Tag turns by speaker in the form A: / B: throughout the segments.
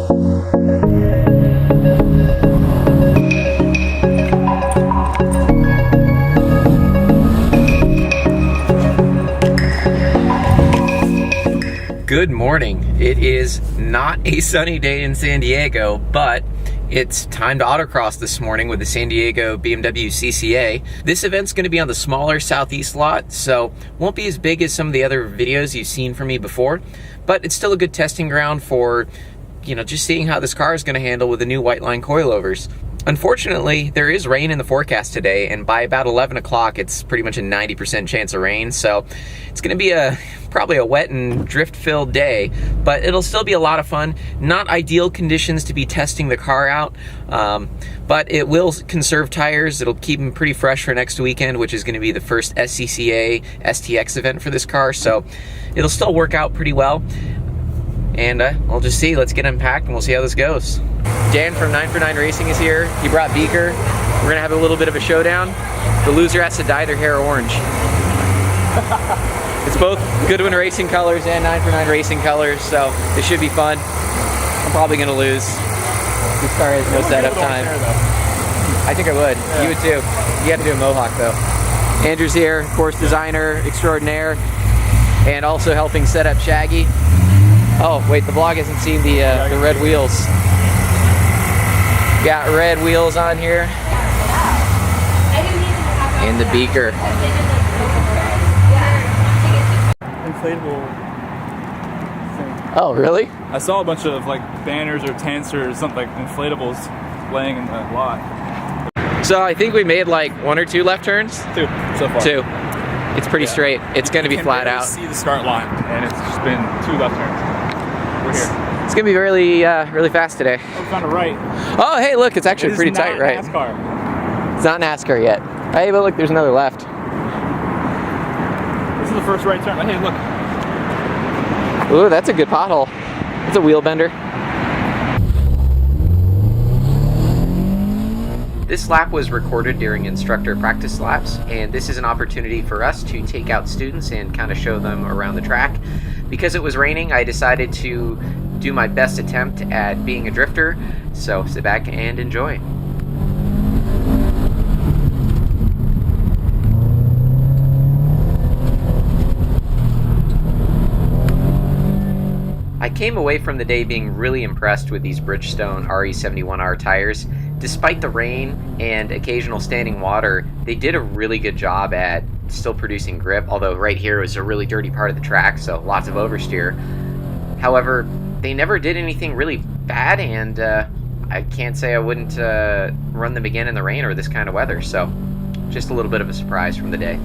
A: Good morning. It is not a sunny day in San Diego, but it's time to autocross this morning with the San Diego BMW CCA. This event's going to be on the smaller southeast lot, so won't be as big as some of the other videos you've seen from me before, but it's still a good testing ground for, just seeing how this car is going to handle with the new Whiteline coilovers. Unfortunately, there is rain in the forecast today, and by about 11 o'clock, it's pretty much a 90% chance of rain, so it's going to be probably a wet and drift-filled day, but it'll still be a lot of fun. Not ideal conditions to be testing the car out, but it will conserve tires. It'll keep them pretty fresh for next weekend, which is going to be the first SCCA STX event for this car, so it'll still work out pretty well. And we'll just see. Let's get unpacked and we'll see how this goes. Dan from 9for9 Racing is here. He brought Beaker. We're gonna have a little bit of a showdown. The loser has to dye their hair orange. It's both Goodwin Racing colors and 9for9 Racing colors, so it should be fun. I'm probably gonna lose. This car has no setup time. I think I would. Yeah. You would too. You have to do a mohawk though. Andrew's here, of course, designer extraordinaire, and also helping set up Shaggy. Oh, wait, the vlog hasn't seen the red wheels. Got red wheels on here. And the Beaker.
B: Inflatable thing.
A: Oh, really?
B: I saw a bunch of banners or tents or something, inflatables laying in the lot.
A: So I think we made one or two left turns?
B: Two so far.
A: Two. It's pretty straight. It's going to be flat out.
B: See the start line, and it's just been two left turns. We're here.
A: It's gonna be really, really fast today.
B: Oh, we found a right.
A: Oh, hey, look, it's actually pretty tight right.
B: NASCAR.
A: It's not NASCAR yet. Hey, but look, there's another left.
B: This is the first right turn. Hey, look.
A: Ooh, that's a good pothole. It's a wheel bender. This lap was recorded during instructor practice laps, and this is an opportunity for us to take out students and kind of show them around the track. Because it was raining, I decided to do my best attempt at being a drifter, so sit back and enjoy. I came away from the day being really impressed with these Bridgestone RE71R tires. Despite the rain and occasional standing water, they did a really good job at still producing grip, although right here was a really dirty part of the track, so lots of oversteer. However, they never did anything really bad, and I can't say I wouldn't run them again in the rain or this kind of weather, so just a little bit of a surprise from the day.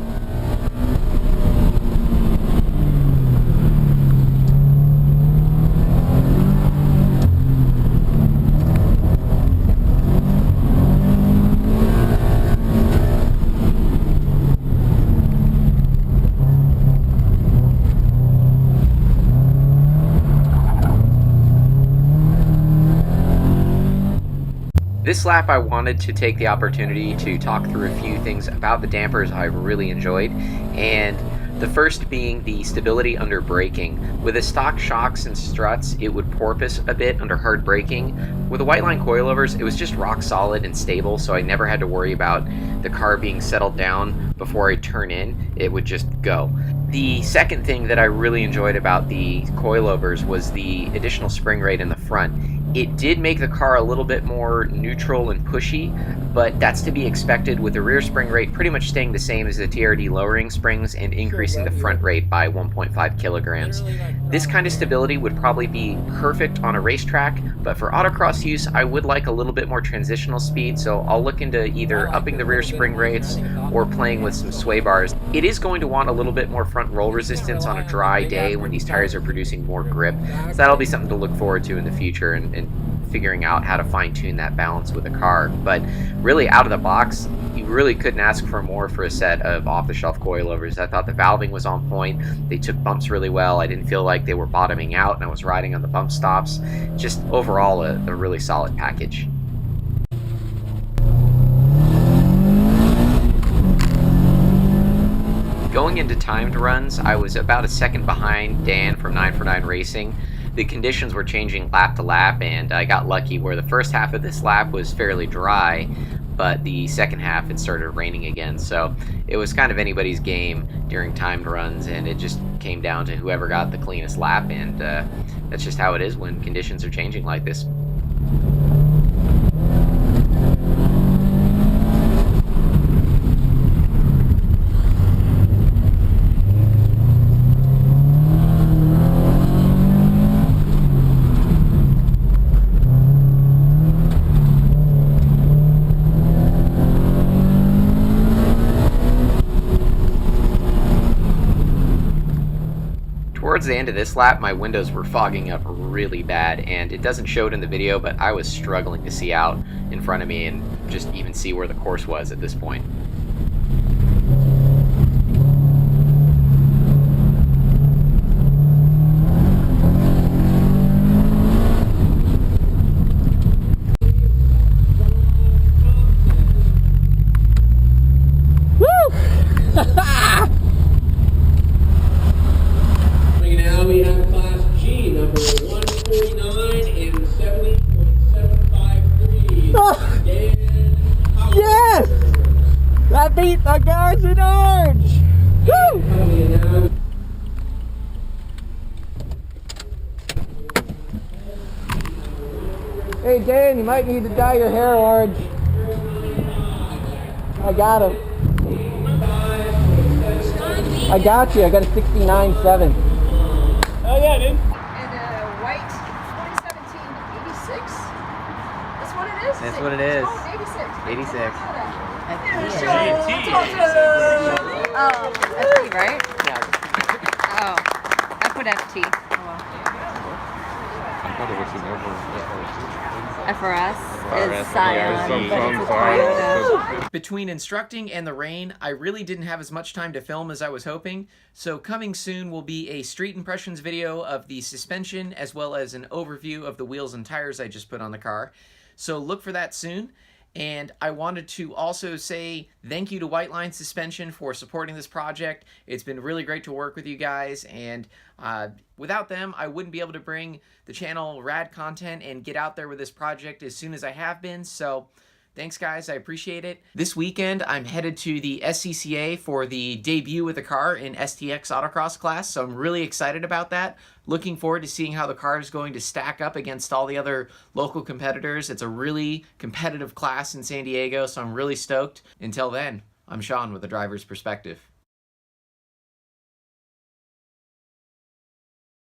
A: This lap I wanted to take the opportunity to talk through a few things about the dampers I really enjoyed, and the first being the stability under braking. With the stock shocks and struts, it would porpoise a bit under hard braking. With the Whiteline coilovers, it was just rock solid and stable, so I never had to worry about the car being settled down before I turn in. It would just go. The second thing that I really enjoyed about the coilovers was the additional spring rate in the front. It did make the car a little bit more neutral and pushy, but that's to be expected with the rear spring rate pretty much staying the same as the TRD lowering springs and increasing the front rate by 1.5 kilograms. This kind of stability would probably be perfect on a racetrack, but for autocross use, I would like a little bit more transitional speed, so I'll look into either upping the rear spring rates or playing with some sway bars. It is going to want a little bit more front roll resistance on a dry day when these tires are producing more grip, so that'll be something to look forward to in the future and figuring out how to fine-tune that balance with the car. But really, out of the box, you really couldn't ask for more for a set of off-the-shelf coilovers. I thought the valving was on point. They took bumps really well. I didn't feel like they were bottoming out and I was riding on the bump stops. Just overall a really solid package. Going into timed runs, I was about a second behind Dan from 9for9 Racing. the conditions were changing lap to lap, and I got lucky where the first half of this lap was fairly dry, but the second half it started raining again. So it was kind of anybody's game during timed runs, and it just came down to whoever got the cleanest lap, and that's just how it is when conditions are changing like this. Towards the end of this lap, my windows were fogging up really bad, and it doesn't show it in the video, but I was struggling to see out in front of me and just even see where the course was at this point.
C: Now we have Class G, number 149 and 70.753.
D: Yes! That beat the guys in orange! Woo! Hey Dan, you might need to dye your hair orange. I got him. I got you. I got a 69.7.
B: Oh yeah, dude.
E: And a white 2017 86. That's what it is?
A: That's what it is.
E: Oh, 86.
A: 86.
E: Oh, FT, right?
A: Yeah.
E: Oh, I put FT. Oh, well. FRS is Scion.
A: Between instructing and the rain, I really didn't have as much time to film as I was hoping, so coming soon will be a street impressions video of the suspension as well as an overview of the wheels and tires I just put on the car. So look for that soon. And I wanted to also say thank you to Whiteline Suspension for supporting this project. It's been really great to work with you guys, and without them, I wouldn't be able to bring the channel rad content and get out there with this project as soon as I have been. So thanks guys, I appreciate it. This weekend, I'm headed to the SCCA for the debut with the car in STX Autocross class, so I'm really excited about that. Looking forward to seeing how the car is going to stack up against all the other local competitors. It's a really competitive class in San Diego, so I'm really stoked. Until then, I'm Sean with a driver's perspective.